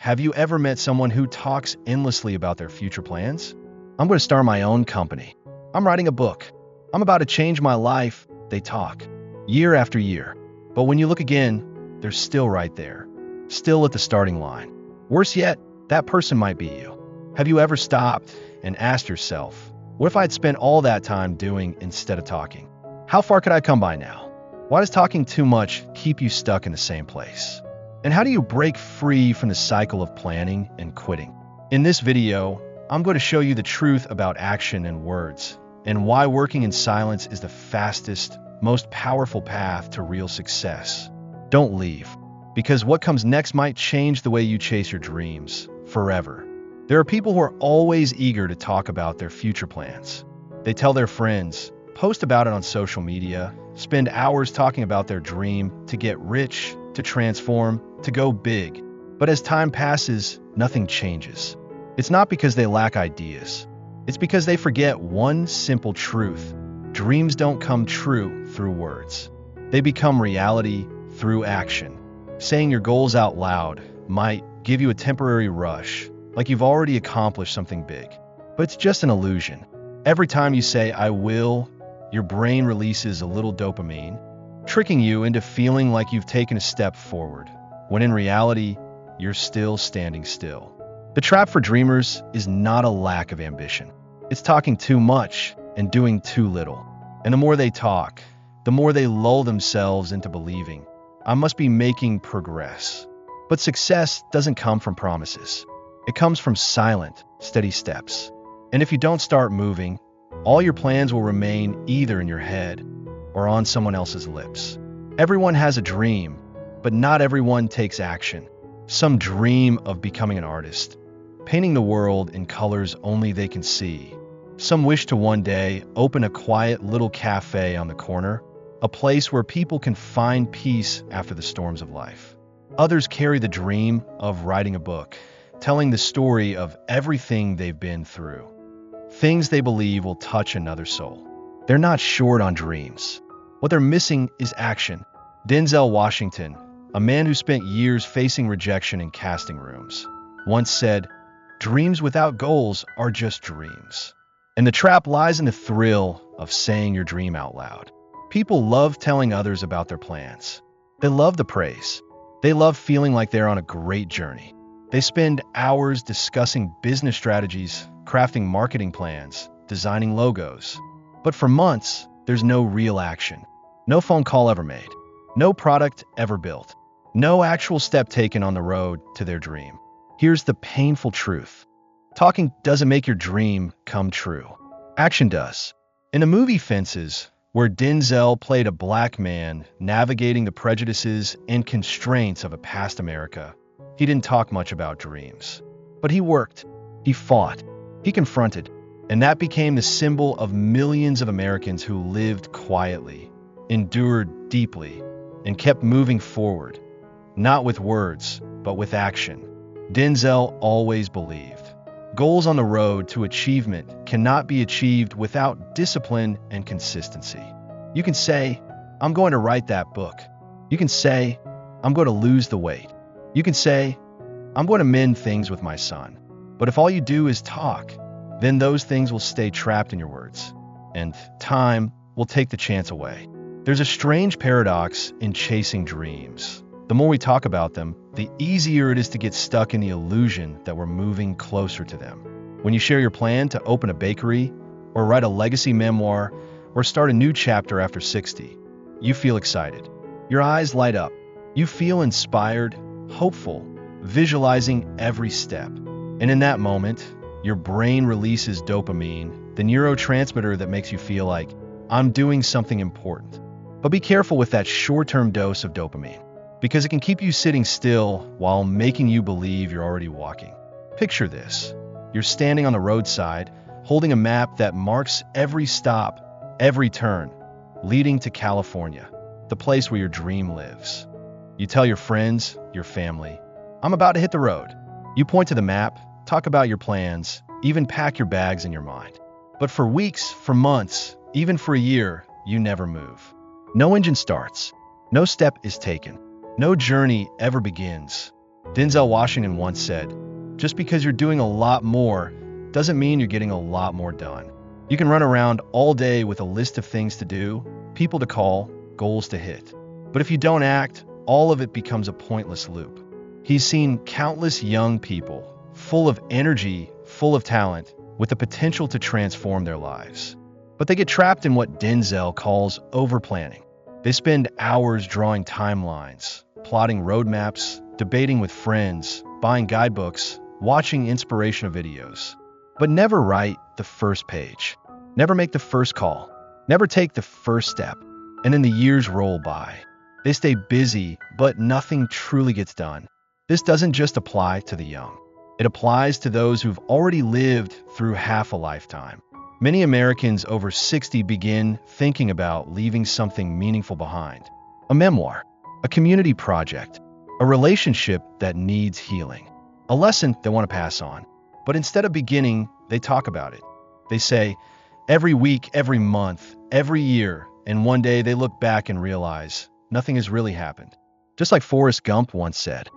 Have you ever met someone who talks endlessly about their future plans? I'm going to start my own company. I'm writing a book. I'm about to change my life. They talk year after year. But when you look again, they're still right there, still at the starting line. Worse yet, that person might be you. Have you ever stopped and asked yourself, what if I'd spent all that time doing instead of talking? How far could I come by now? Why does talking too much keep you stuck in the same place? And how do you break free from the cycle of planning and quitting? In this video, I'm going to show you the truth about action and words, and why working in silence is the fastest, most powerful path to real success. Don't leave, because what comes next might change the way you chase your dreams forever. There are people who are always eager to talk about their future plans. They tell their friends, post about it on social media, spend hours talking about their dream to get rich, to transform, to go big. But as time passes, nothing changes. It's not because they lack ideas. It's because they forget one simple truth. Dreams don't come true through words. They become reality through action. Saying your goals out loud might give you a temporary rush, like you've already accomplished something big. But it's just an illusion. Every time you say, I will, your brain releases a little dopamine, tricking you into feeling like you've taken a step forward, when in reality, you're still standing still. The trap for dreamers is not a lack of ambition. It's talking too much and doing too little. And the more they talk, the more they lull themselves into believing, I must be making progress. But success doesn't come from promises. It comes from silent, steady steps. And if you don't start moving, all your plans will remain either in your head or on someone else's lips. Everyone has a dream, but not everyone takes action. Some dream of becoming an artist, painting the world in colors only they can see. Some wish to one day open a quiet little cafe on the corner, a place where people can find peace after the storms of life. Others carry the dream of writing a book, telling the story of everything they've been through, things they believe will touch another soul. They're not short on dreams. What they're missing is action. Denzel Washington, a man who spent years facing rejection in casting rooms, once said, "Dreams without goals are just dreams." And the trap lies in the thrill of saying your dream out loud. People love telling others about their plans. They love the praise. They love feeling like they're on a great journey. They spend hours discussing business strategies, crafting marketing plans, designing logos. But for months, there's no real action. No phone call ever made. No product ever built. No actual step taken on the road to their dream. Here's the painful truth. Talking doesn't make your dream come true. Action does. In the movie Fences, where Denzel played a black man navigating the prejudices and constraints of a past America, he didn't talk much about dreams. But he worked. He fought. He confronted. And that became the symbol of millions of Americans who lived quietly, endured deeply, and kept moving forward, not with words, but with action. Denzel always believed. Goals on the road to achievement cannot be achieved without discipline and consistency. You can say, I'm going to write that book. You can say, I'm going to lose the weight. You can say, I'm going to mend things with my son. But if all you do is talk, then those things will stay trapped in your words, and time will take the chance away. There's a strange paradox in chasing dreams. The more we talk about them, the easier it is to get stuck in the illusion that we're moving closer to them. When you share your plan to open a bakery, or write a legacy memoir, or start a new chapter after 60, you feel excited. Your eyes light up. You feel inspired, hopeful, visualizing every step. And in that moment, your brain releases dopamine, the neurotransmitter that makes you feel like, I'm doing something important. But be careful with that short-term dose of dopamine, because it can keep you sitting still while making you believe you're already walking. Picture this. You're standing on the roadside, holding a map that marks every stop, every turn, leading to California, the place where your dream lives. You tell your friends, your family, I'm about to hit the road. You point to the map, talk about your plans, even pack your bags in your mind. But for weeks, for months, even for a year, you never move. No engine starts. No step is taken. No journey ever begins. Denzel Washington once said, "Just because you're doing a lot more doesn't mean you're getting a lot more done." You can run around all day with a list of things to do, people to call, goals to hit. But if you don't act, all of it becomes a pointless loop. He's seen countless young people, full of energy, full of talent, with the potential to transform their lives. But they get trapped in what Denzel calls overplanning. They spend hours drawing timelines, plotting roadmaps, debating with friends, buying guidebooks, watching inspirational videos, but never write the first page, never make the first call, never take the first step. And then the years roll by. They stay busy, but nothing truly gets done. This doesn't just apply to the young. It applies to those who've already lived through half a lifetime. Many Americans over 60 begin thinking about leaving something meaningful behind. A memoir, a community project, a relationship that needs healing, a lesson they want to pass on. But instead of beginning, they talk about it. They say, every week, every month, every year, and one day they look back and realize nothing has really happened. Just like Forrest Gump once said,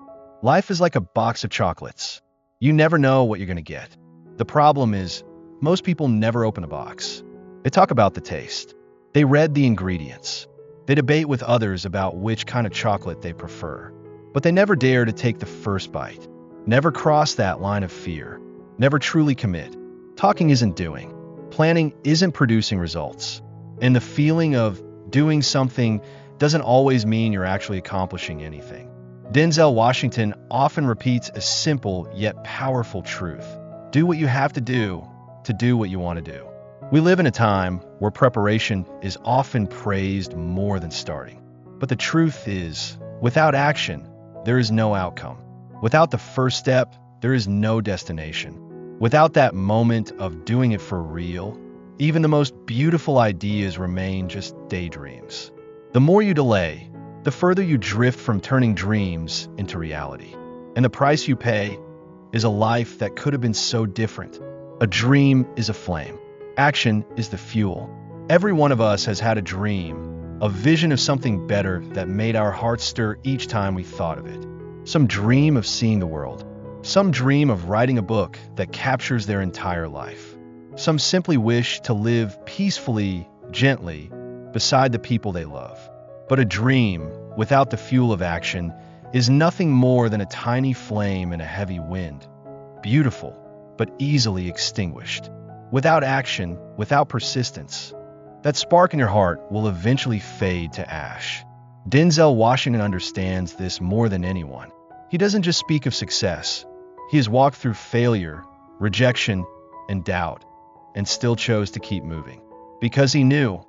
life is like a box of chocolates. You never know what you're going to get. The problem is, most people never open a box. They talk about the taste. They read the ingredients. They debate with others about which kind of chocolate they prefer. But they never dare to take the first bite. Never cross that line of fear. Never truly commit. Talking isn't doing. Planning isn't producing results. And the feeling of doing something doesn't always mean you're actually accomplishing anything. Denzel Washington often repeats a simple yet powerful truth. Do what you have to do what you want to do. We live in a time where preparation is often praised more than starting. But the truth is, without action, there is no outcome. Without the first step, there is no destination. Without that moment of doing it for real, even the most beautiful ideas remain just daydreams. The more you delay, the further you drift from turning dreams into reality. And the price you pay is a life that could have been so different. A dream is a flame. Action is the fuel. Every one of us has had a dream, a vision of something better that made our hearts stir each time we thought of it. Some dream of seeing the world. Some dream of writing a book that captures their entire life. Some simply wish to live peacefully, gently, beside the people they love. But a dream, without the fuel of action, is nothing more than a tiny flame in a heavy wind. Beautiful, but easily extinguished. Without action, without persistence, that spark in your heart will eventually fade to ash. Denzel Washington understands this more than anyone. He doesn't just speak of success. He has walked through failure, rejection, and doubt, and still chose to keep moving. Because he knew,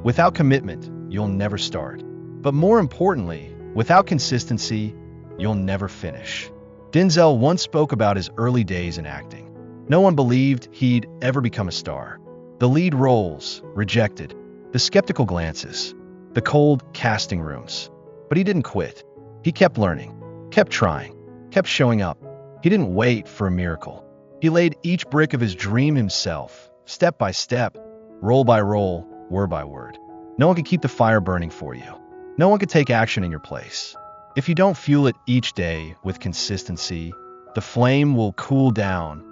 without commitment, you'll never start. But more importantly, without consistency, you'll never finish. Denzel once spoke about his early days in acting. No one believed he'd ever become a star. The lead roles, rejected. The skeptical glances. The cold casting rooms. But he didn't quit. He kept learning, kept trying, kept showing up. He didn't wait for a miracle. He laid each brick of his dream himself, step by step, role by role, word by word. No one could keep the fire burning for you. No one could take action in your place. If you don't fuel it each day with consistency, the flame will cool down,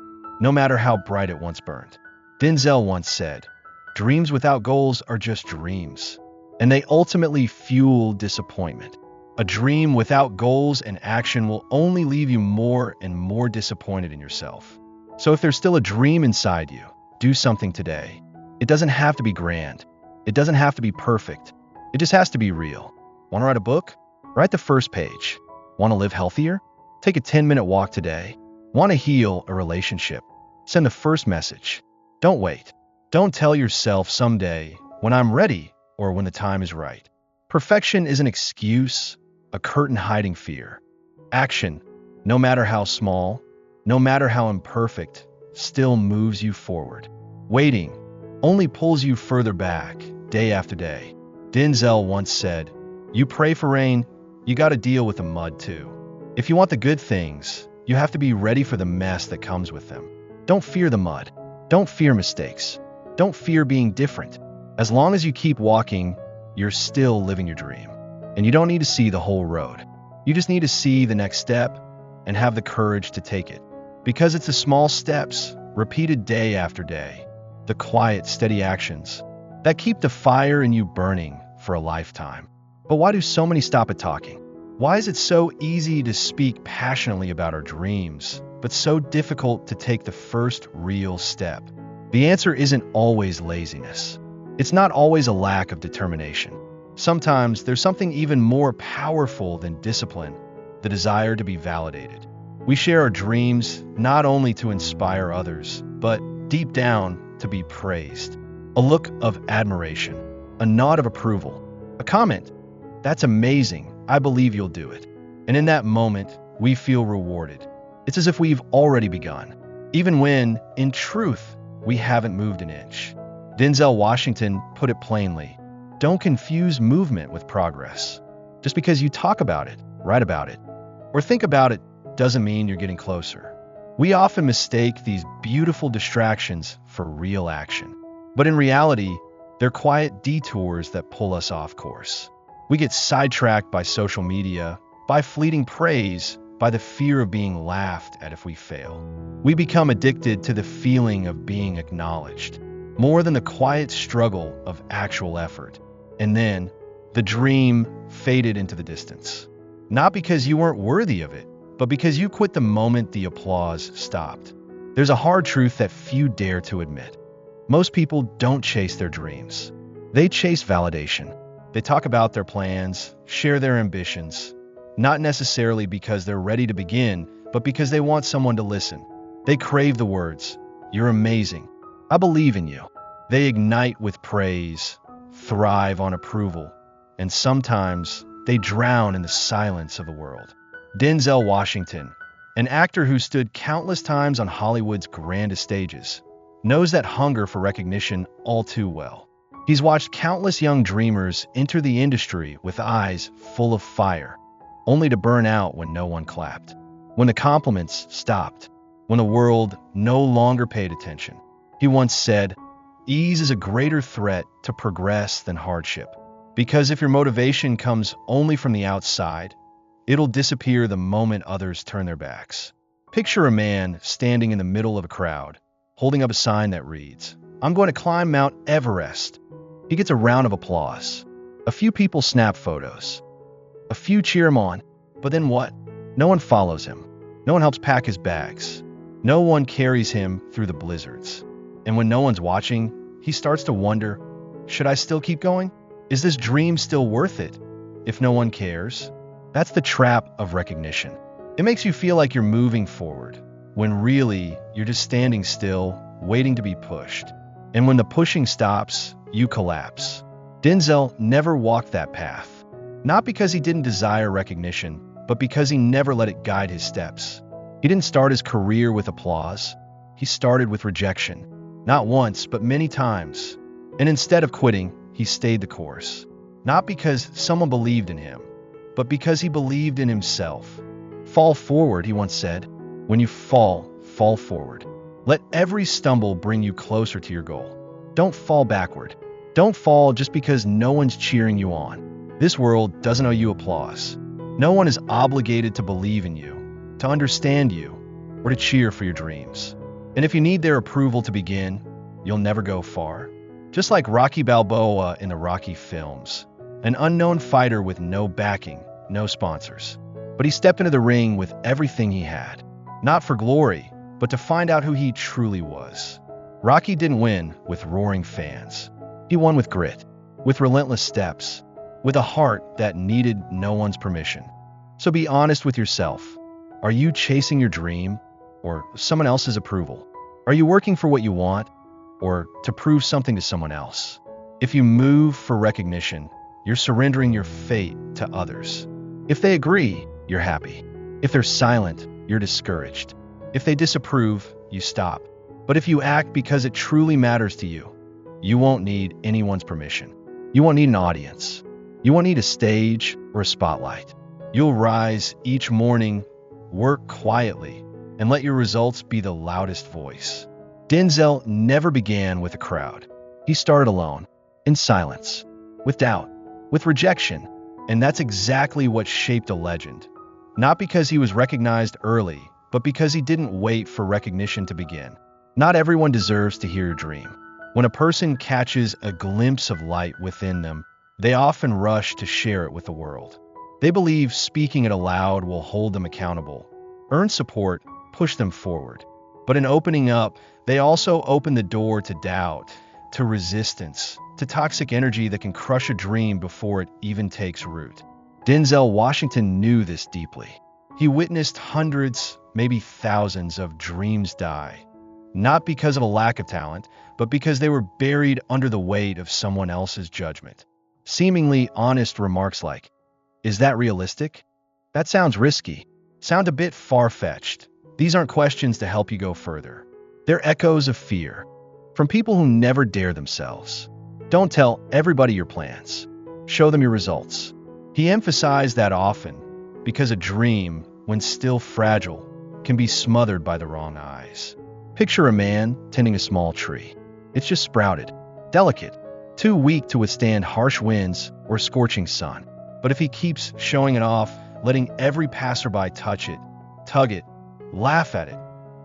no matter how bright it once burned. Denzel once said, "Dreams without goals are just dreams, and they ultimately fuel disappointment. A dream without goals and action will only leave you more and more disappointed in yourself." So if there's still a dream inside you, do something today. It doesn't have to be grand. It doesn't have to be perfect. It just has to be real. Want to write a book? Write the first page. Want to live healthier? Take a 10-minute walk today. Want to heal a relationship? Send the first message. Don't wait. Don't tell yourself someday, when I'm ready, or when the time is right. Perfection is an excuse, a curtain hiding fear. Action, no matter how small, no matter how imperfect, still moves you forward. Waiting only pulls you further back, day after day. Denzel once said, "You pray for rain, you gotta deal with the mud too." If you want the good things, you have to be ready for the mess that comes with them. Don't fear the mud. Don't fear mistakes. Don't fear being different. As long as you keep walking, you're still living your dream. And you don't need to see the whole road. You just need to see the next step, and have the courage to take it. Because it's the small steps, repeated day after day, the quiet, steady actions, that keep the fire in you burning for a lifetime. But why do so many stop at talking? Why is it so easy to speak passionately about our dreams, but so difficult to take the first real step? The answer isn't always laziness. It's not always a lack of determination. Sometimes there's something even more powerful than discipline, the desire to be validated. We share our dreams not only to inspire others, but deep down to be praised. A look of admiration, a nod of approval, a comment, "That's amazing, I believe you'll do it." And in that moment, we feel rewarded. It's as if we've already begun, even when, in truth, we haven't moved an inch. Denzel Washington put it plainly, don't confuse movement with progress. Just because you talk about it, write about it, or think about it doesn't mean you're getting closer. We often mistake these beautiful distractions for real action. But in reality, they're quiet detours that pull us off course. We get sidetracked by social media, by fleeting praise, by the fear of being laughed at if we fail. We become addicted to the feeling of being acknowledged, more than the quiet struggle of actual effort. And then, the dream faded into the distance. Not because you weren't worthy of it, but because you quit the moment the applause stopped. There's a hard truth that few dare to admit. Most people don't chase their dreams. They chase validation. They talk about their plans, share their ambitions, not necessarily because they're ready to begin, but because they want someone to listen. They crave the words, "You're amazing. I believe in you." They ignite with praise, thrive on approval, and sometimes they drown in the silence of the world. Denzel Washington, an actor who stood countless times on Hollywood's grandest stages, knows that hunger for recognition all too well. He's watched countless young dreamers enter the industry with eyes full of fire, only to burn out when no one clapped, when the compliments stopped, when the world no longer paid attention. He once said, "Ease is a greater threat to progress than hardship, because if your motivation comes only from the outside, it'll disappear the moment others turn their backs." Picture a man standing in the middle of a crowd, holding up a sign that reads, "I'm going to climb Mount Everest." He gets a round of applause. A few people snap photos. A few cheer him on. But then what? No one follows him. No one helps pack his bags. No one carries him through the blizzards. And when no one's watching, he starts to wonder, should I still keep going? Is this dream still worth it? If no one cares? That's the trap of recognition. It makes you feel like you're moving forward, when really you're just standing still, waiting to be pushed. And when the pushing stops, you collapse. Denzel never walked that path. Not because he didn't desire recognition, but because he never let it guide his steps. He didn't start his career with applause. He started with rejection. Not once, but many times. And instead of quitting, he stayed the course. Not because someone believed in him, but because he believed in himself. "Fall forward," he once said. "When you fall, fall forward. Let every stumble bring you closer to your goal. Don't fall backward. Don't fall just because no one's cheering you on. This world doesn't owe you applause. No one is obligated to believe in you, to understand you, or to cheer for your dreams. And if you need their approval to begin, you'll never go far." Just like Rocky Balboa in the Rocky films, an unknown fighter with no backing, no sponsors. But he stepped into the ring with everything he had, not for glory, but to find out who he truly was. Rocky didn't win with roaring fans. He won with grit, with relentless steps, with a heart that needed no one's permission. So be honest with yourself. Are you chasing your dream or someone else's approval? Are you working for what you want or to prove something to someone else? If you move for recognition, you're surrendering your fate to others. If they agree, you're happy. If they're silent, you're discouraged. If they disapprove, you stop. But if you act because it truly matters to you, you won't need anyone's permission. You won't need an audience. You won't need a stage or a spotlight. You'll rise each morning, work quietly, and let your results be the loudest voice. Denzel never began with a crowd. He started alone, in silence, with doubt, with rejection, and that's exactly what shaped a legend. Not because he was recognized early, but because he didn't wait for recognition to begin. Not everyone deserves to hear your dream. When a person catches a glimpse of light within them, they often rush to share it with the world. They believe speaking it aloud will hold them accountable, earn support, push them forward. But in opening up, they also open the door to doubt, to resistance, to toxic energy that can crush a dream before it even takes root. Denzel Washington knew this deeply. He witnessed hundreds, maybe thousands of dreams die, not because of a lack of talent, but because they were buried under the weight of someone else's judgment. Seemingly honest remarks like, "Is that realistic? That sounds risky. Sound a bit far-fetched." These aren't questions to help you go further. They're echoes of fear, from people who never dare themselves. Don't tell everybody your plans. Show them your results. He emphasized that often, because a dream, when still fragile, can be smothered by the wrong eyes. Picture a man tending a small tree. It's just sprouted, delicate, too weak to withstand harsh winds or scorching sun. But if he keeps showing it off, letting every passerby touch it, tug it, laugh at it,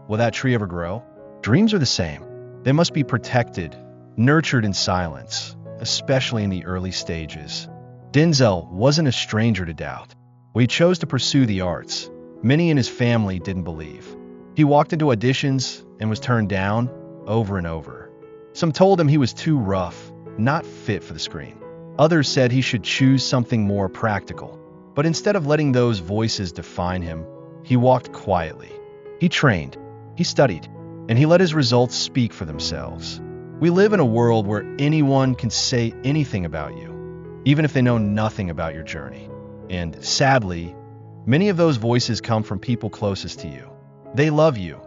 will that tree ever grow? Dreams are the same. They must be protected, nurtured in silence, especially in the early stages. Denzel wasn't a stranger to doubt. When he chose to pursue the arts, many in his family didn't believe. He walked into auditions and was turned down over and over. Some told him he was too rough, not fit for the screen. Others said he should choose something more practical. But instead of letting those voices define him, he walked quietly. He trained, he studied, and he let his results speak for themselves. We live in a world where anyone can say anything about you, even if they know nothing about your journey. And sadly, many of those voices come from people closest to you. They love you,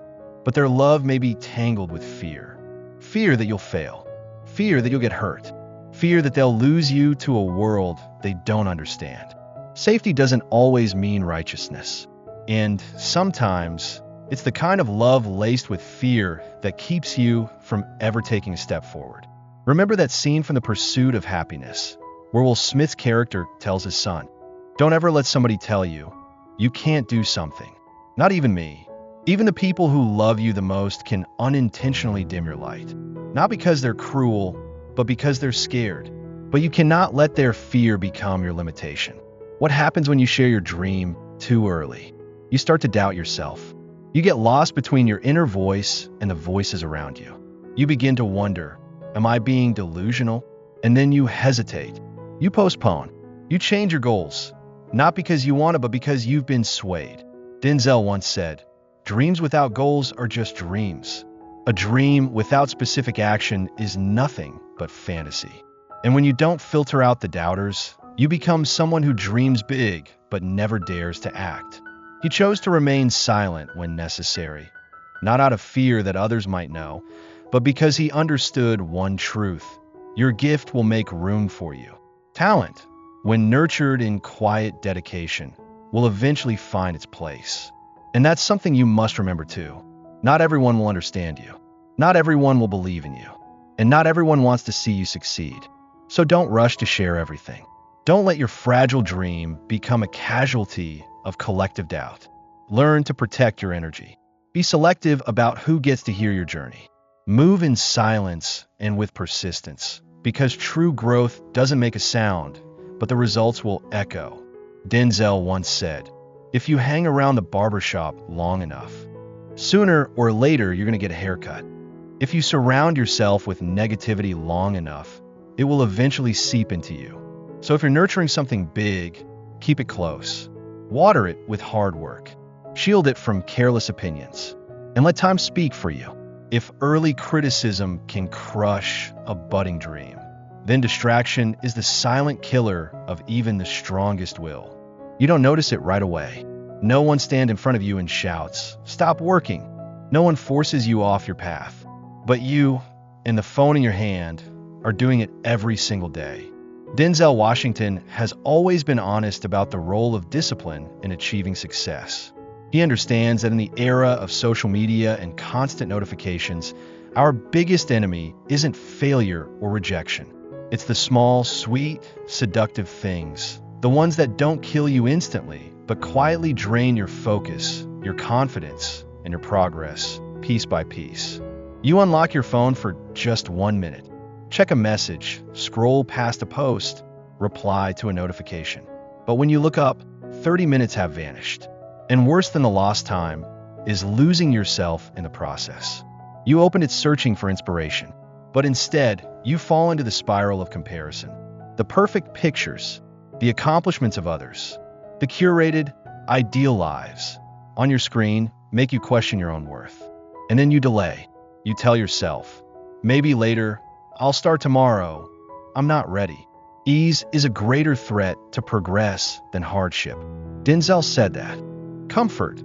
but their love may be tangled with fear. Fear that you'll fail. Fear that you'll get hurt. Fear that they'll lose you to a world they don't understand. Safety doesn't always mean righteousness. And sometimes, it's the kind of love laced with fear that keeps you from ever taking a step forward. Remember that scene from The Pursuit of Happiness, where Will Smith's character tells his son, "Don't ever let somebody tell you, you can't do something. Not even me. Even the people who love you the most can unintentionally dim your light. Not because they're cruel, but because they're scared. But you cannot let their fear become your limitation." What happens when you share your dream too early? You start to doubt yourself. You get lost between your inner voice and the voices around you. You begin to wonder, am I being delusional? And then you hesitate. You postpone. You change your goals. Not because you want to, but because you've been swayed. Denzel once said, "Dreams without goals are just dreams. A dream without specific action is nothing but fantasy." And when you don't filter out the doubters, you become someone who dreams big but never dares to act. He chose to remain silent when necessary, not out of fear that others might know, but because he understood one truth: your gift will make room for you. Talent, when nurtured in quiet dedication, will eventually find its place. And that's something you must remember too. Not everyone will understand you. Not everyone will believe in you. And not everyone wants to see you succeed. So don't rush to share everything. Don't let your fragile dream become a casualty of collective doubt. Learn to protect your energy. Be selective about who gets to hear your journey. Move in silence and with persistence, because true growth doesn't make a sound, but the results will echo. Denzel once said, "If you hang around the barbershop long enough, sooner or later you're going to get a haircut. If you surround yourself with negativity long enough, it will eventually seep into you." So if you're nurturing something big, keep it close. Water it with hard work. Shield it from careless opinions. And let time speak for you. If early criticism can crush a budding dream, then distraction is the silent killer of even the strongest will. You don't notice it right away. No one stands in front of you and shouts, "Stop working." No one forces you off your path. But you, and the phone in your hand, are doing it every single day. Denzel Washington has always been honest about the role of discipline in achieving success. He understands that in the era of social media and constant notifications, our biggest enemy isn't failure or rejection. It's the small, sweet, seductive things, the ones that don't kill you instantly, but quietly drain your focus, your confidence, and your progress, piece by piece. You unlock your phone for just 1 minute. Check a message, scroll past a post, reply to a notification. But when you look up, 30 minutes have vanished. And worse than the lost time is losing yourself in the process. You opened it searching for inspiration, but instead, you fall into the spiral of comparison. The perfect pictures, the accomplishments of others, the curated, ideal lives on your screen make you question your own worth. And then you delay. You tell yourself, maybe later, I'll start tomorrow. I'm not ready. Ease is a greater threat to progress than hardship. Denzel said that. Comfort,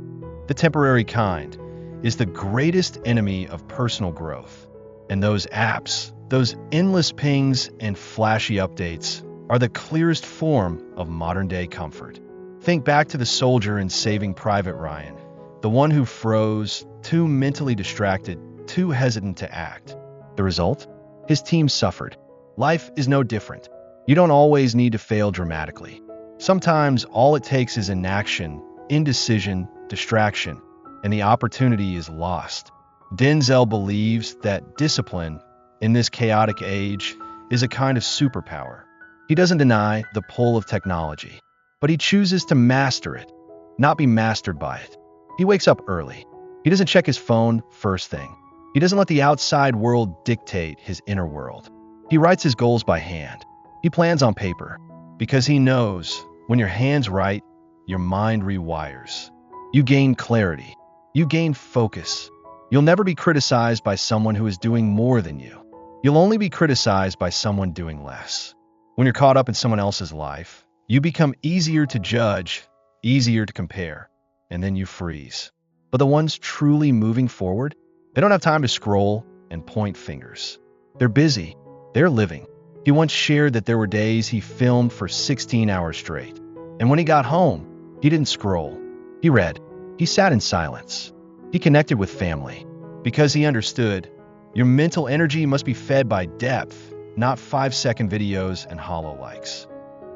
the temporary kind, is the greatest enemy of personal growth. And those apps, those endless pings and flashy updates are the clearest form of modern-day comfort. Think back to the soldier in Saving Private Ryan, the one who froze, too mentally distracted, too hesitant to act. The result? His team suffered. Life is no different. You don't always need to fail dramatically. Sometimes all it takes is inaction, indecision, distraction, and the opportunity is lost. Denzel believes that discipline, in this chaotic age, is a kind of superpower. He doesn't deny the pull of technology, but he chooses to master it, not be mastered by it. He wakes up early. He doesn't check his phone first thing. He doesn't let the outside world dictate his inner world. He writes his goals by hand. He plans on paper, because he knows when your hand's right, your mind rewires. You gain clarity. You gain focus. You'll never be criticized by someone who is doing more than you. You'll only be criticized by someone doing less. When you're caught up in someone else's life, you become easier to judge, easier to compare, and then you freeze. But the ones truly moving forward, they don't have time to scroll and point fingers. They're busy. They're living. He once shared that there were days he filmed for 16 hours straight. And when he got home, he didn't scroll. He read. He sat in silence. He connected with family. Because he understood, your mental energy must be fed by depth, not 5-second videos and hollow likes.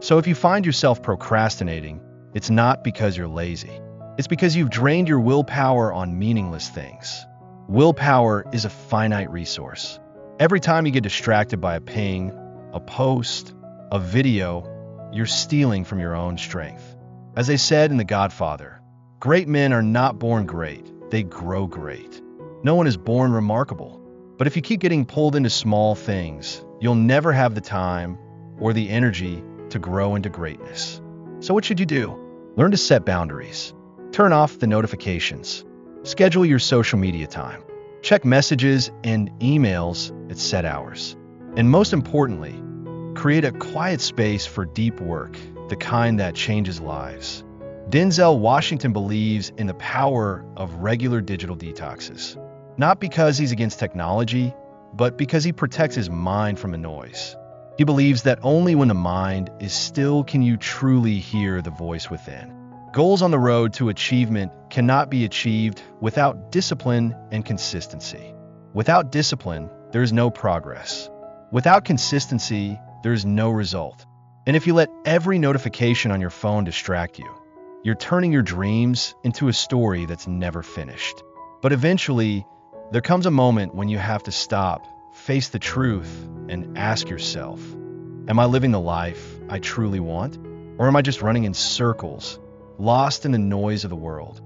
So if you find yourself procrastinating, it's not because you're lazy. It's because you've drained your willpower on meaningless things. Willpower is a finite resource. Every time you get distracted by a ping, a post, a video, you're stealing from your own strength. As they said in The Godfather, great men are not born great, they grow great. No one is born remarkable. But if you keep getting pulled into small things, you'll never have the time or the energy to grow into greatness. So what should you do? Learn to set boundaries. Turn off the notifications. Schedule your social media time. Check messages and emails at set hours. And most importantly, create a quiet space for deep work, the kind that changes lives. Denzel Washington believes in the power of regular digital detoxes. Not because he's against technology, but because he protects his mind from the noise. He believes that only when the mind is still can you truly hear the voice within. Goals on the road to achievement cannot be achieved without discipline and consistency. Without discipline, there is no progress. Without consistency, there is no result. And if you let every notification on your phone distract you, you're turning your dreams into a story that's never finished. But eventually, there comes a moment when you have to stop, face the truth, and ask yourself, am I living the life I truly want? Or am I just running in circles, lost in the noise of the world?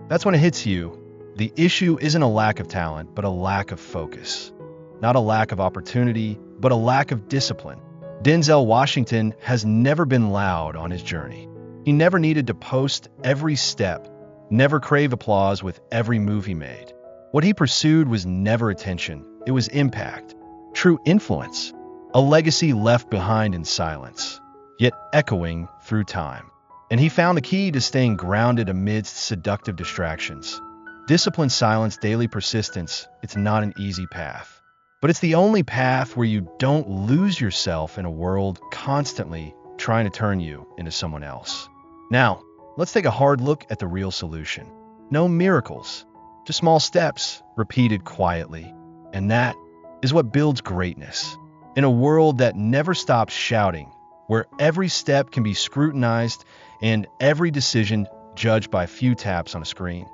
That's when it hits you. The issue isn't a lack of talent, but a lack of focus. Not a lack of opportunity, but a lack of discipline. Denzel Washington has never been loud on his journey. He never needed to post every step, never crave applause with every move he made. What he pursued was never attention, it was impact, true influence, a legacy left behind in silence, yet echoing through time. And he found the key to staying grounded amidst seductive distractions. Discipline, silence, daily persistence, it's not an easy path. But it's the only path where you don't lose yourself in a world constantly trying to turn you into someone else. Now, let's take a hard look at the real solution. No miracles, just small steps, repeated quietly. And that is what builds greatness. In a world that never stops shouting, where every step can be scrutinized and every decision judged by a few taps on a screen.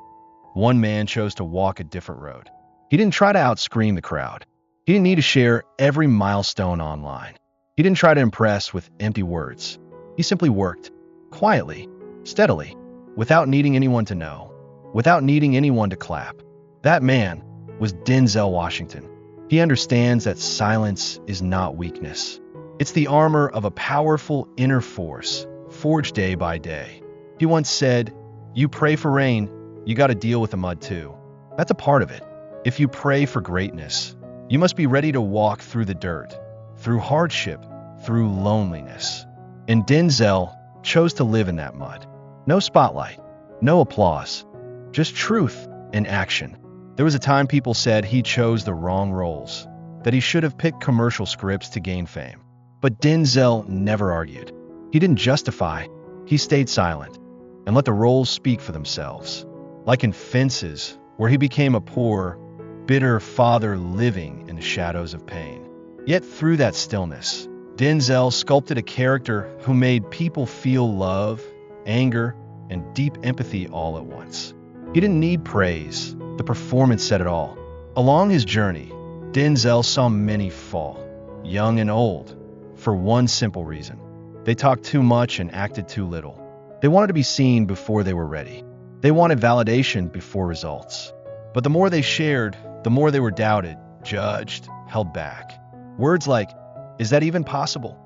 One man chose to walk a different road. He didn't try to outscream the crowd. He didn't need to share every milestone online. He didn't try to impress with empty words. He simply worked, quietly, steadily, without needing anyone to know, without needing anyone to clap. That man was Denzel Washington. He understands that silence is not weakness. It's the armor of a powerful inner force, forged day by day. He once said, "You pray for rain, you got to deal with the mud too." That's a part of it. If you pray for greatness, you must be ready to walk through the dirt, through hardship, through loneliness. And Denzel chose to live in that mud. No spotlight, no applause, just truth and action. There was a time people said he chose the wrong roles, that he should have picked commercial scripts to gain fame. But Denzel never argued. He didn't justify, he stayed silent and let the roles speak for themselves. Like in Fences, where he became a poor, bitter father living in the shadows of pain. Yet through that stillness, Denzel sculpted a character who made people feel love, anger, and deep empathy all at once. He didn't need praise. The performance said it all. Along his journey, Denzel saw many fall, young and old, for one simple reason. They talked too much and acted too little. They wanted to be seen before they were ready. They wanted validation before results. But the more they shared, the more they were doubted, judged, held back. Words like, "Is that even possible?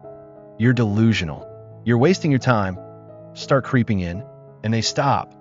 You're delusional. You're wasting your time," start creeping in, and they stop.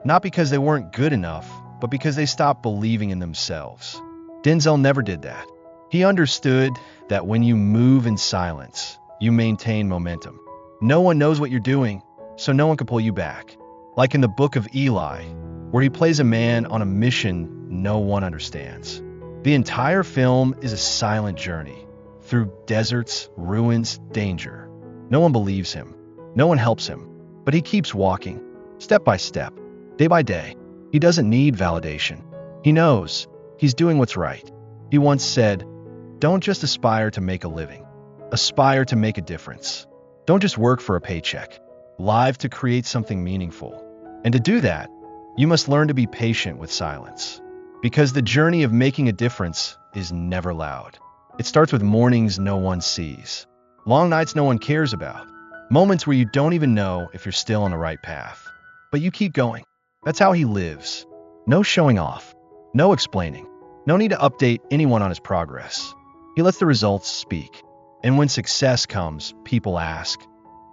Not because they weren't good enough, but because they stopped believing in themselves. Denzel never did that. He understood that when you move in silence, you maintain momentum. No one knows what you're doing, so no one can pull you back. Like in the Book of Eli, where he plays a man on a mission no one understands. The entire film is a silent journey through deserts, ruins, danger. No one believes him. No one helps him. But he keeps walking, step by step, day by day. He doesn't need validation. He knows he's doing what's right. He once said, "Don't just aspire to make a living. Aspire to make a difference. Don't just work for a paycheck. Live to create something meaningful." And to do that, you must learn to be patient with silence. Because the journey of making a difference is never loud. It starts with mornings no one sees, long nights no one cares about, moments where you don't even know if you're still on the right path. But you keep going. That's how he lives. No showing off, no explaining, no need to update anyone on his progress. He lets the results speak. And when success comes, people ask,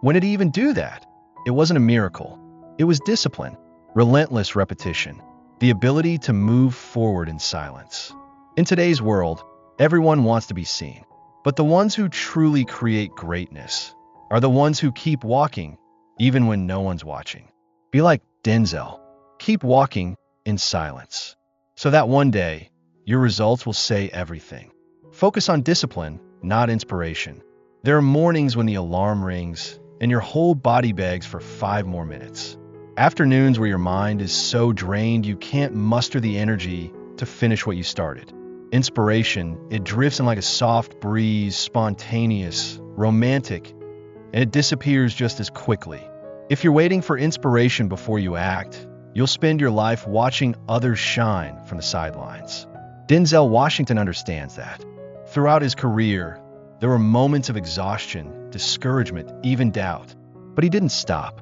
when did he even do that? It wasn't a miracle. It was discipline, relentless repetition, the ability to move forward in silence. In today's world, everyone wants to be seen. But the ones who truly create greatness are the ones who keep walking even when no one's watching. Be like Denzel. Keep walking in silence, so that one day, your results will say everything. Focus on discipline, not inspiration. There are mornings when the alarm rings and your whole body begs for 5 more minutes. Afternoons where your mind is so drained you can't muster the energy to finish what you started. Inspiration, it drifts in like a soft breeze, spontaneous, romantic, and it disappears just as quickly. If you're waiting for inspiration before you act, you'll spend your life watching others shine from the sidelines. Denzel Washington understands that. Throughout his career, there were moments of exhaustion, discouragement, even doubt. But he didn't stop.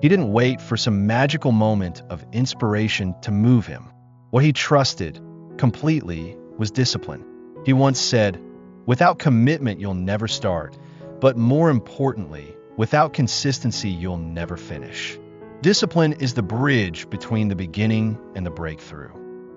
He didn't wait for some magical moment of inspiration to move him. What he trusted completely was discipline. He once said, "Without commitment, you'll never start. But more importantly, without consistency, you'll never finish." Discipline is the bridge between the beginning and the breakthrough.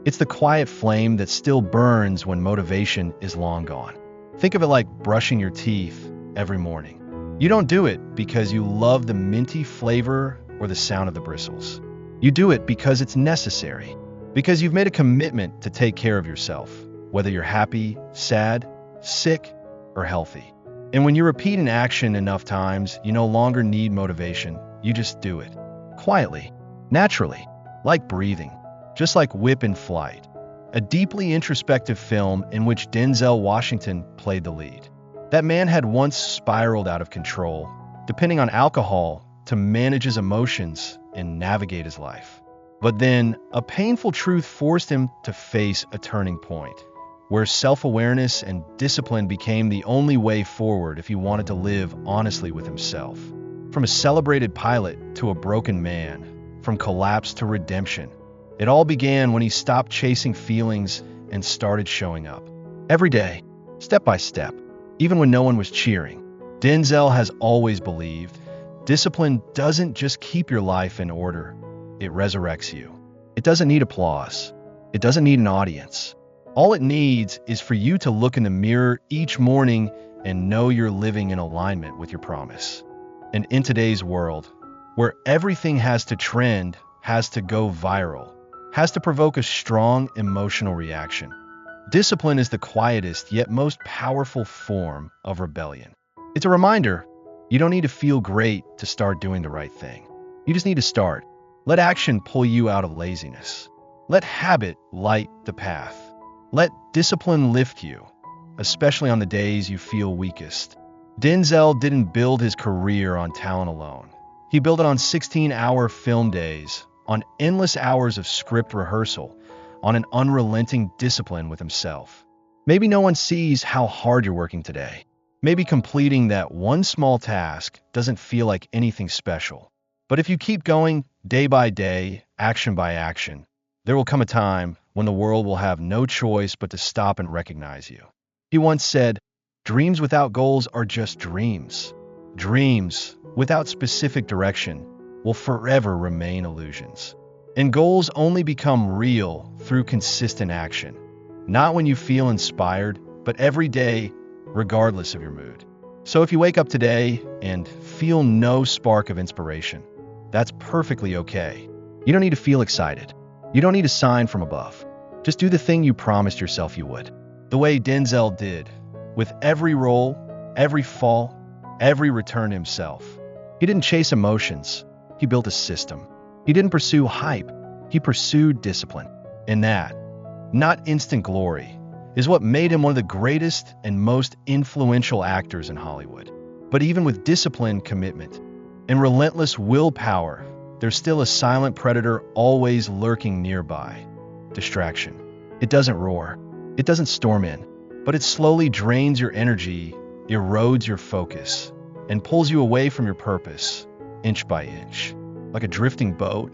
It's the quiet flame that still burns when motivation is long gone. Think of it like brushing your teeth every morning. You don't do it because you love the minty flavor or the sound of the bristles. You do it because it's necessary, because you've made a commitment to take care of yourself, whether you're happy, sad, sick, or healthy. And when you repeat an action enough times, you no longer need motivation. You just do it. Quietly, naturally, like breathing, just like Whip in Flight, a deeply introspective film in which Denzel Washington played the lead. That man had once spiraled out of control, depending on alcohol to manage his emotions and navigate his life. But then, a painful truth forced him to face a turning point, where self-awareness and discipline became the only way forward if he wanted to live honestly with himself. From a celebrated pilot to a broken man, from collapse to redemption, it all began when he stopped chasing feelings and started showing up. Every day, step by step, even when no one was cheering. Denzel has always believed discipline doesn't just keep your life in order, it resurrects you. It doesn't need applause. It doesn't need an audience. All it needs is for you to look in the mirror each morning and know you're living in alignment with your promise. And in today's world, where everything has to trend, has to go viral, has to provoke a strong emotional reaction, discipline is the quietest yet most powerful form of rebellion. It's a reminder, you don't need to feel great to start doing the right thing. You just need to start. Let action pull you out of laziness. Let habit light the path. Let discipline lift you, especially on the days you feel weakest. Denzel didn't build his career on talent alone. He built it on 16-hour film days, on endless hours of script rehearsal, on an unrelenting discipline with himself. Maybe no one sees how hard you're working today. Maybe completing that one small task doesn't feel like anything special. But if you keep going day by day, action by action, there will come a time when the world will have no choice but to stop and recognize you. He once said, "Dreams without goals are just dreams. Dreams without specific direction will forever remain illusions." And goals only become real through consistent action. Not when you feel inspired, but every day, regardless of your mood. So if you wake up today and feel no spark of inspiration, that's perfectly okay. You don't need to feel excited. You don't need a sign from above. Just do the thing you promised yourself you would. The way Denzel did, with every roll, every fall, every return to himself. He didn't chase emotions. He built a system. He didn't pursue hype. He pursued discipline. And that, not instant glory, is what made him one of the greatest and most influential actors in Hollywood. But even with discipline, commitment, and relentless willpower, there's still a silent predator always lurking nearby. Distraction. It doesn't roar. It doesn't storm in, but it slowly drains your energy, erodes your focus, and pulls you away from your purpose, inch by inch, like a drifting boat.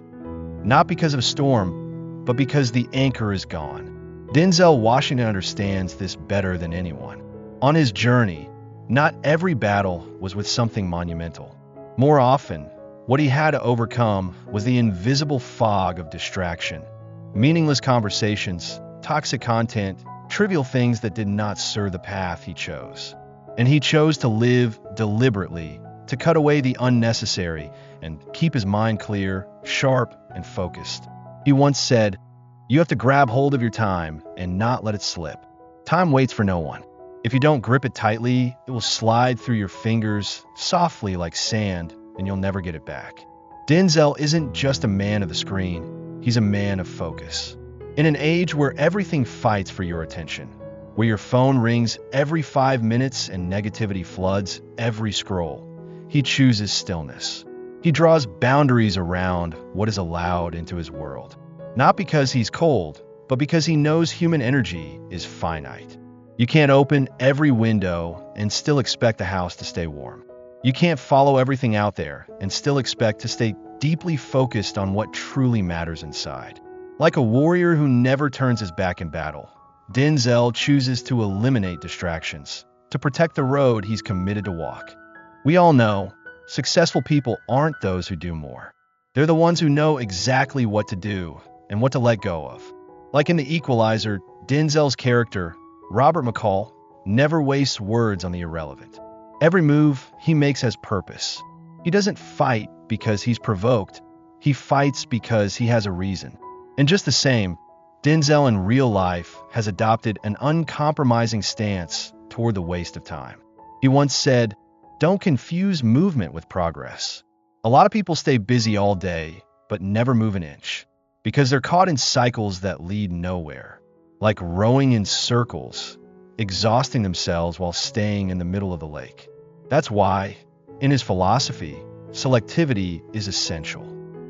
Not because of a storm, but because the anchor is gone. Denzel Washington understands this better than anyone. On his journey, not every battle was with something monumental. More often, what he had to overcome was the invisible fog of distraction. Meaningless conversations, toxic content, trivial things that did not serve the path he chose. And he chose to live deliberately, to cut away the unnecessary and keep his mind clear, sharp, and focused. He once said, "You have to grab hold of your time and not let it slip. Time waits for no one. If you don't grip it tightly, it will slide through your fingers softly like sand, and you'll never get it back." Denzel isn't just a man of the screen, he's a man of focus. In an age where everything fights for your attention, where your phone rings every 5 minutes and negativity floods every scroll, he chooses stillness. He draws boundaries around what is allowed into his world. Not because he's cold, but because he knows human energy is finite. You can't open every window and still expect the house to stay warm. You can't follow everything out there and still expect to stay deeply focused on what truly matters inside. Like a warrior who never turns his back in battle, Denzel chooses to eliminate distractions, to protect the road he's committed to walk. We all know, successful people aren't those who do more. They're the ones who know exactly what to do and what to let go of. Like in The Equalizer, Denzel's character, Robert McCall, never wastes words on the irrelevant. Every move he makes has purpose. He doesn't fight because he's provoked. He fights because he has a reason. And just the same, Denzel in real life has adopted an uncompromising stance toward the waste of time. He once said, "Don't confuse movement with progress." A lot of people stay busy all day, but never move an inch, because they're caught in cycles that lead nowhere, like rowing in circles, exhausting themselves while staying in the middle of the lake. That's why, In his philosophy, selectivity is essential.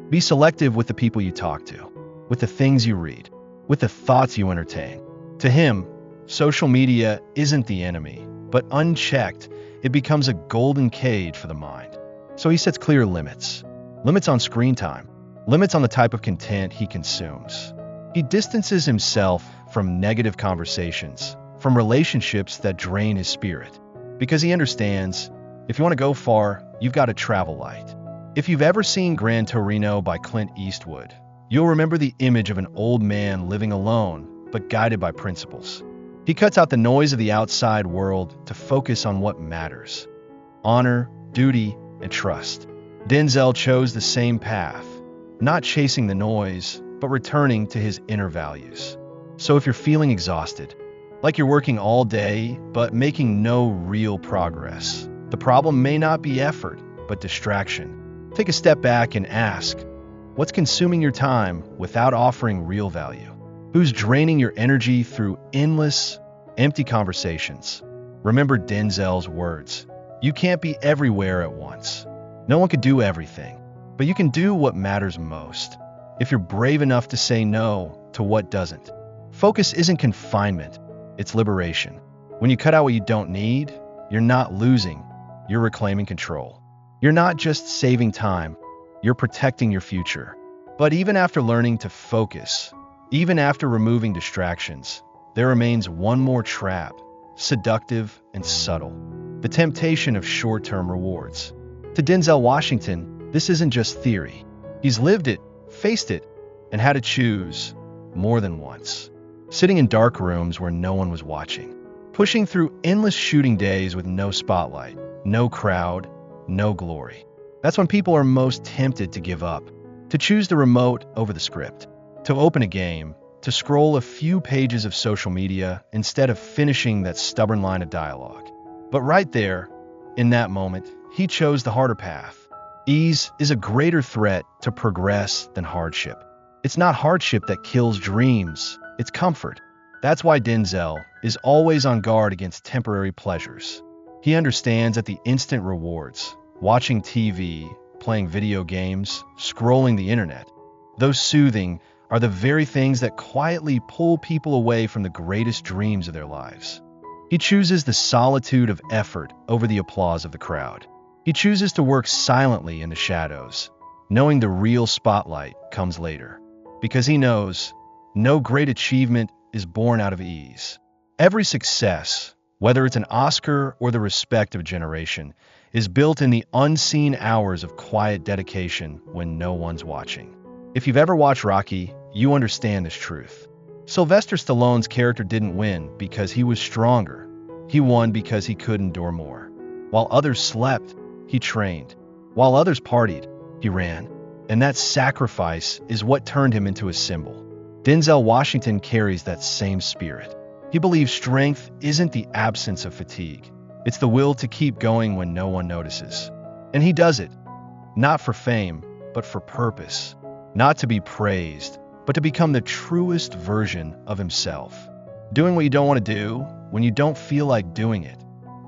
Be selective with the people you talk to, with the things you read, with the thoughts you entertain. To him, social media isn't the enemy, but unchecked, it becomes a golden cage for the mind. So he sets clear limits. Limits on screen time, limits on the type of content he consumes. He distances himself from negative conversations, from relationships that drain his spirit, because he understands, if you want to go far, you've got to travel light. If you've ever seen Gran Torino by Clint Eastwood, you'll remember the image of an old man living alone, but guided by principles. He cuts out the noise of the outside world to focus on what matters: honor, duty, and trust. Denzel chose the same path, not chasing the noise, but returning to his inner values. So if you're feeling exhausted, like you're working all day, but making no real progress, the problem may not be effort, but distraction. Take a step back and ask, what's consuming your time without offering real value? Who's draining your energy through endless, empty conversations? Remember Denzel's words, you can't be everywhere at once. No one could do everything, but you can do what matters most. If you're brave enough to say no to what doesn't. Focus isn't confinement, it's liberation. When you cut out what you don't need, you're not losing, you're reclaiming control. You're not just saving time, you're protecting your future. But even after learning to focus, even after removing distractions, there remains one more trap, seductive and subtle: the temptation of short-term rewards. To Denzel Washington, this isn't just theory. He's lived it, faced it, and had to choose more than once. Sitting in dark rooms where no one was watching, pushing through endless shooting days with no spotlight, no crowd, no glory. That's when people are most tempted to give up, to choose the remote over the script, to open a game, to scroll a few pages of social media instead of finishing that stubborn line of dialogue. But right there, in that moment, he chose the harder path. Ease is a greater threat to progress than hardship. It's not hardship that kills dreams, it's comfort. That's why Denzel is always on guard against temporary pleasures. He understands that the instant rewards, watching TV, playing video games, scrolling the internet, those soothing, are the very things that quietly pull people away from the greatest dreams of their lives. He chooses the solitude of effort over the applause of the crowd. He chooses to work silently in the shadows, knowing the real spotlight comes later. Because he knows no great achievement is born out of ease. Every success, whether it's an Oscar or the respect of a generation, is built in the unseen hours of quiet dedication when no one's watching. If you've ever watched Rocky, you understand this truth. Sylvester Stallone's character didn't win because he was stronger. He won because he could endure more. While others slept, he trained. While others partied, he ran. And that sacrifice is what turned him into a symbol. Denzel Washington carries that same spirit. He believes strength isn't the absence of fatigue. It's the will to keep going when no one notices. And he does it, not for fame, but for purpose. Not to be praised, but to become the truest version of himself. Doing what you don't want to do when you don't feel like doing it.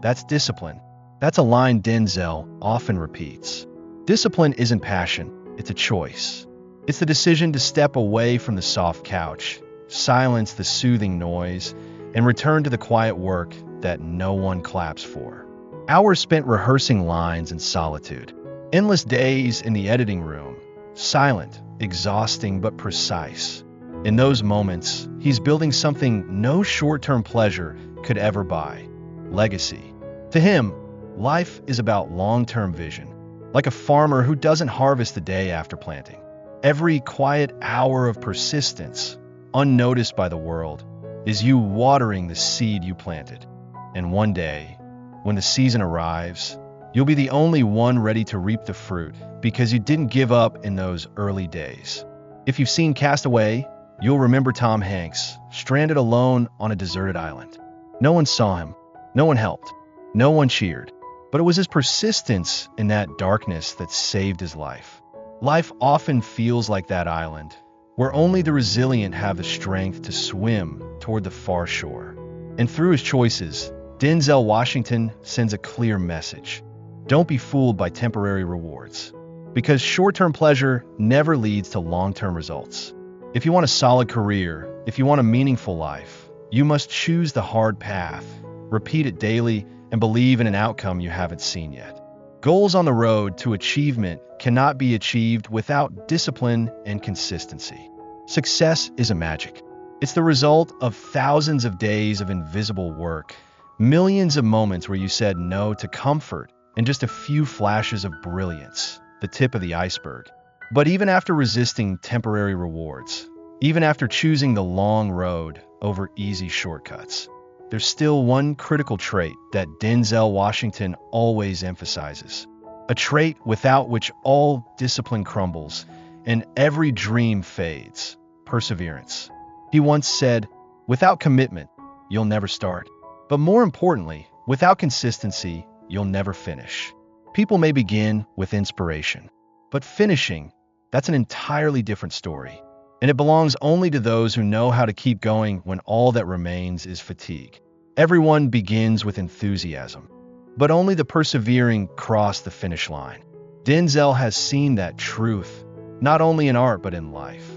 That's discipline. That's a line Denzel often repeats. Discipline isn't passion, it's a choice. It's the decision to step away from the soft couch, silence the soothing noise, and return to the quiet work that no one claps for. Hours spent rehearsing lines in solitude. Endless days in the editing room, silent, exhausting but precise. In those moments, he's building something no short-term pleasure could ever buy: legacy. To him, life is about long-term vision, like a farmer who doesn't harvest the day after planting. Every quiet hour of persistence, unnoticed by the world, is you watering the seed you planted. And one day, when the season arrives, you'll be the only one ready to reap the fruit because you didn't give up in those early days. If you've seen Castaway, you'll remember Tom Hanks, stranded alone on a deserted island. No one saw him, no one helped, no one cheered, but it was his persistence in that darkness that saved his life. Life often feels like that island, where only the resilient have the strength to swim toward the far shore. And through his choices, Denzel Washington sends a clear message. Don't be fooled by temporary rewards, because short-term pleasure never leads to long-term results. If you want a solid career, if you want a meaningful life, you must choose the hard path, repeat it daily, and believe in an outcome you haven't seen yet. Goals on the road to achievement cannot be achieved without discipline and consistency. Success isn't magic. It's the result of thousands of days of invisible work, millions of moments where you said no to comfort, and just a few flashes of brilliance, the tip of the iceberg. But even after resisting temporary rewards, even after choosing the long road over easy shortcuts, there's still one critical trait that Denzel Washington always emphasizes, a trait without which all discipline crumbles and every dream fades: perseverance. He once said, "Without commitment, you'll never start. But more importantly, without consistency, you'll never finish." People may begin with inspiration, but finishing, that's an entirely different story. And it belongs only to those who know how to keep going when all that remains is fatigue. Everyone begins with enthusiasm, but only the persevering cross the finish line. Denzel has seen that truth, not only in art but in life.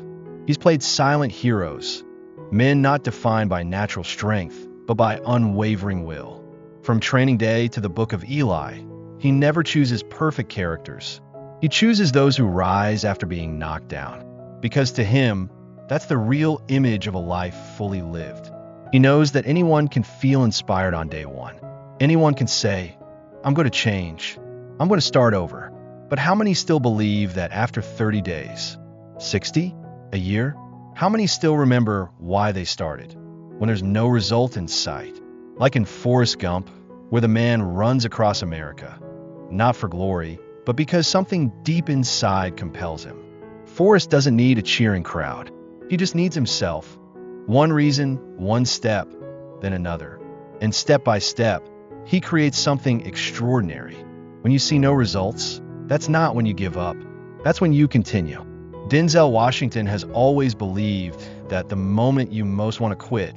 He's played silent heroes, men not defined by natural strength, but by unwavering will. From Training Day to the Book of Eli, he never chooses perfect characters. He chooses those who rise after being knocked down, because to him, that's the real image of a life fully lived. He knows that anyone can feel inspired on day one. Anyone can say, "I'm going to change. I'm going to start over." But how many still believe that after 30 days, 60, a year? How many still remember why they started, when there's no result in sight? Like in Forrest Gump, where the man runs across America, not for glory, but because something deep inside compels him. Forrest doesn't need a cheering crowd. He just needs himself. One reason, one step, then another. And step by step, he creates something extraordinary. When you see no results, that's not when you give up. That's when you continue. Denzel Washington has always believed that the moment you most want to quit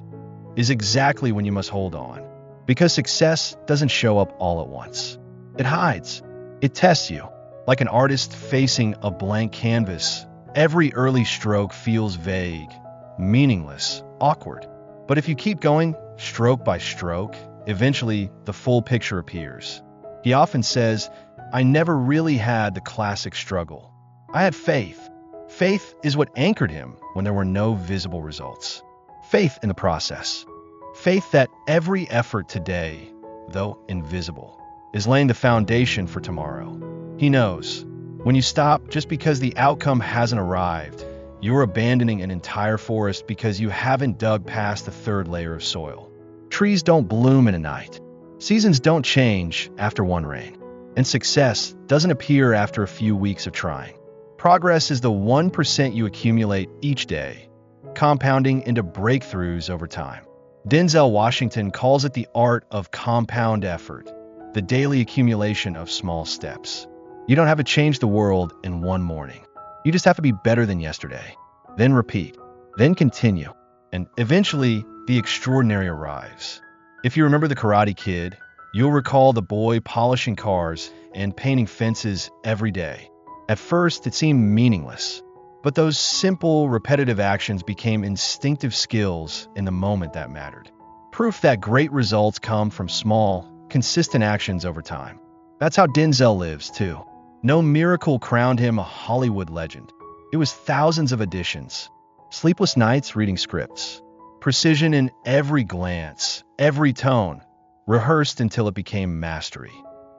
is exactly when you must hold on. Because success doesn't show up all at once. It hides. It tests you. Like an artist facing a blank canvas, every early stroke feels vague, meaningless, awkward. But if you keep going, stroke by stroke, eventually the full picture appears. He often says, "I never really had the classic struggle. I had faith." Faith is what anchored him when there were no visible results. Faith in the process. Faith that every effort today, though invisible, is laying the foundation for tomorrow. He knows, when you stop just because the outcome hasn't arrived, you're abandoning an entire forest because you haven't dug past the third layer of soil. Trees don't bloom in a night. Seasons don't change after one rain. And success doesn't appear after a few weeks of trying. Progress is the 1% you accumulate each day, compounding into breakthroughs over time. Denzel Washington calls it the art of compound effort, the daily accumulation of small steps. You don't have to change the world in one morning. You just have to be better than yesterday. Then repeat, then continue, and eventually the extraordinary arrives. If you remember The Karate Kid, you'll recall the boy polishing cars and painting fences every day. At first, it seemed meaningless, but those simple, repetitive actions became instinctive skills in the moment that mattered. Proof that great results come from small, consistent actions over time. That's how Denzel lives, too. No miracle crowned him a Hollywood legend. It was thousands of auditions, sleepless nights reading scripts, precision in every glance, every tone, rehearsed until it became mastery.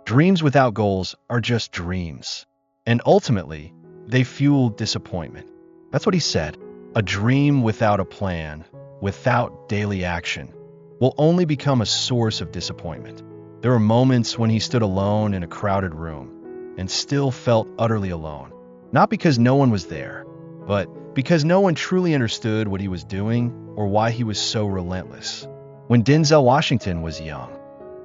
Dreams without goals are just dreams. And ultimately, they fuel disappointment. That's what he said. A dream without a plan, without daily action, will only become a source of disappointment. There were moments when he stood alone in a crowded room and still felt utterly alone. Not because no one was there, but because no one truly understood what he was doing or why he was so relentless. When Denzel Washington was young,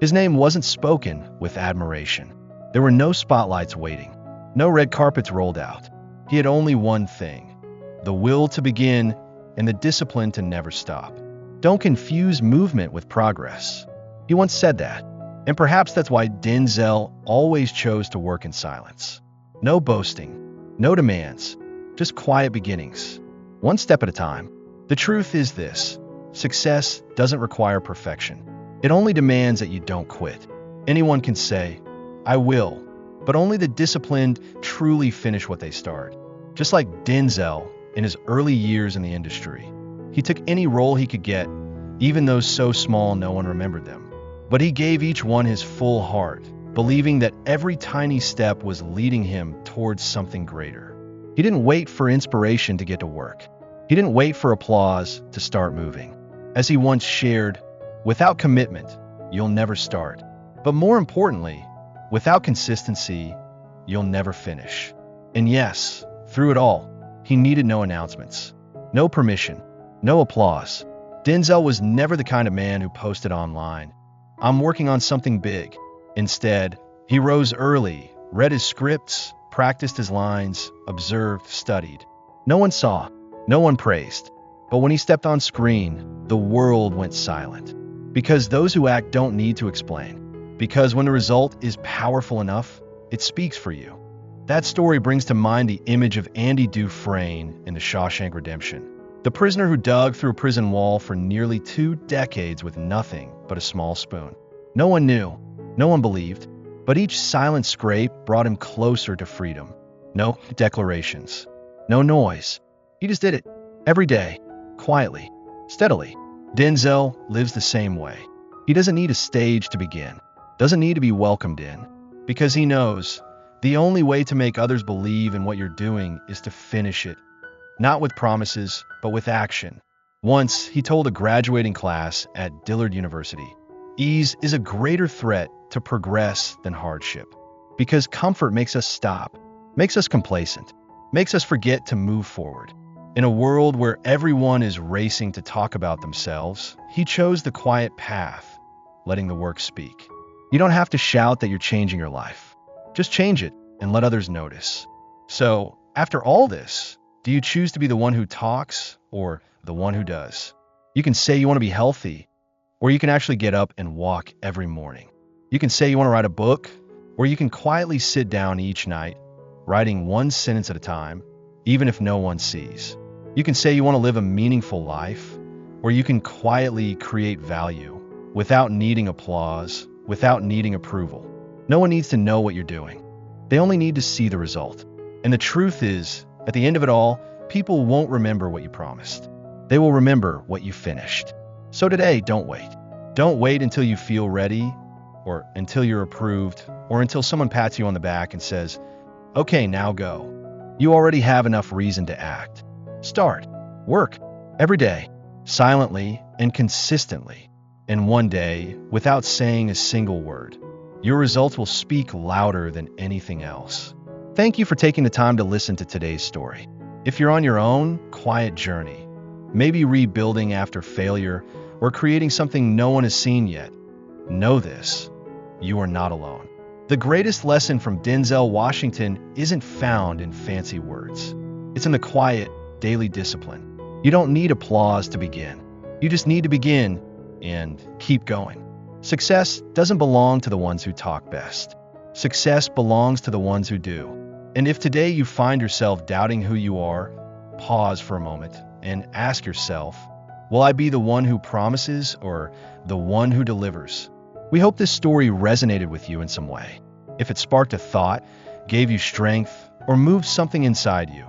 his name wasn't spoken with admiration. There were no spotlights waiting, no red carpets rolled out. He had only one thing: the will to begin and the discipline to never stop. Don't confuse movement with progress. He once said that. And perhaps that's why Denzel always chose to work in silence. No boasting, no demands, just quiet beginnings, one step at a time. The truth is this: success doesn't require perfection. It only demands that you don't quit. Anyone can say, "I will," but only the disciplined truly finish what they start. Just like Denzel in his early years in the industry, he took any role he could get, even those so small no one remembered them. But he gave each one his full heart, believing that every tiny step was leading him towards something greater. He didn't wait for inspiration to get to work. He didn't wait for applause to start moving. As he once shared, without commitment, you'll never start. But more importantly, without consistency, you'll never finish. And yes, through it all, he needed no announcements, no permission, no applause. Denzel was never the kind of man who posted online, "I'm working on something big." Instead, he rose early, read his scripts, practiced his lines, observed, studied. No one saw, no one praised. But when he stepped on screen, the world went silent. Because those who act don't need to explain. Because when the result is powerful enough, it speaks for you. That story brings to mind the image of Andy Dufresne in The Shawshank Redemption, the prisoner who dug through a prison wall for nearly 2 decades with nothing but a small spoon. No one knew, no one believed, but each silent scrape brought him closer to freedom. No declarations, no noise. He just did it, every day, quietly, steadily. Denzel lives the same way. He doesn't need a stage to begin, doesn't need to be welcomed in, because he knows the only way to make others believe in what you're doing is to finish it, not with promises, but with action. Once, he told a graduating class at Dillard University, "Ease is a greater threat to progress than hardship, because comfort makes us stop, makes us complacent, makes us forget to move forward." In a world where everyone is racing to talk about themselves, he chose the quiet path, letting the work speak. You don't have to shout that you're changing your life. Just change it and let others notice. So, after all this, do you choose to be the one who talks or the one who does? You can say you want to be healthy, or you can actually get up and walk every morning. You can say you want to write a book, or you can quietly sit down each night, writing one sentence at a time, even if no one sees. You can say you want to live a meaningful life, or you can quietly create value without needing applause, without needing approval. No one needs to know what you're doing. They only need to see the result. And the truth is, at the end of it all, people won't remember what you promised. They will remember what you finished. So today, don't wait. Don't wait until you feel ready, or until you're approved, or until someone pats you on the back and says, "Okay, now go." You already have enough reason to act. Start. Work. Every day. Silently and consistently. And one day, without saying a single word, your results will speak louder than anything else. Thank you for taking the time to listen to today's story. If you're on your own quiet journey, maybe rebuilding after failure or creating something no one has seen yet, know this: you are not alone. The greatest lesson from Denzel Washington isn't found in fancy words. It's in the quiet, daily discipline. You don't need applause to begin. You just need to begin and keep going. Success doesn't belong to the ones who talk best. Success belongs to the ones who do. And if today you find yourself doubting who you are, pause for a moment and ask yourself, will I be the one who promises or the one who delivers? We hope this story resonated with you in some way. If it sparked a thought, gave you strength, or moved something inside you,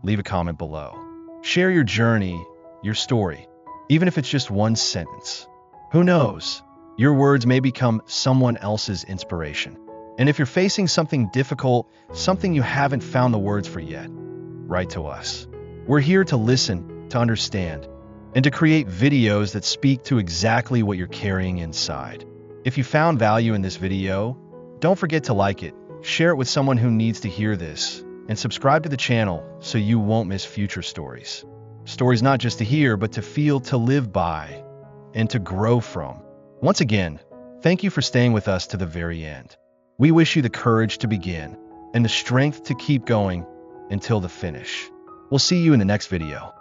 leave a comment below. Share your journey, your story, even if it's just one sentence. Who knows? Your words may become someone else's inspiration. And if you're facing something difficult, something you haven't found the words for yet, write to us. We're here to listen, to understand, and to create videos that speak to exactly what you're carrying inside. If you found value in this video, don't forget to like it, share it with someone who needs to hear this, and subscribe to the channel so you won't miss future stories. Stories not just to hear, but to feel, to live by, and to grow from. Once again, thank you for staying with us to the very end. We wish you the courage to begin and the strength to keep going until the finish. We'll see you in the next video.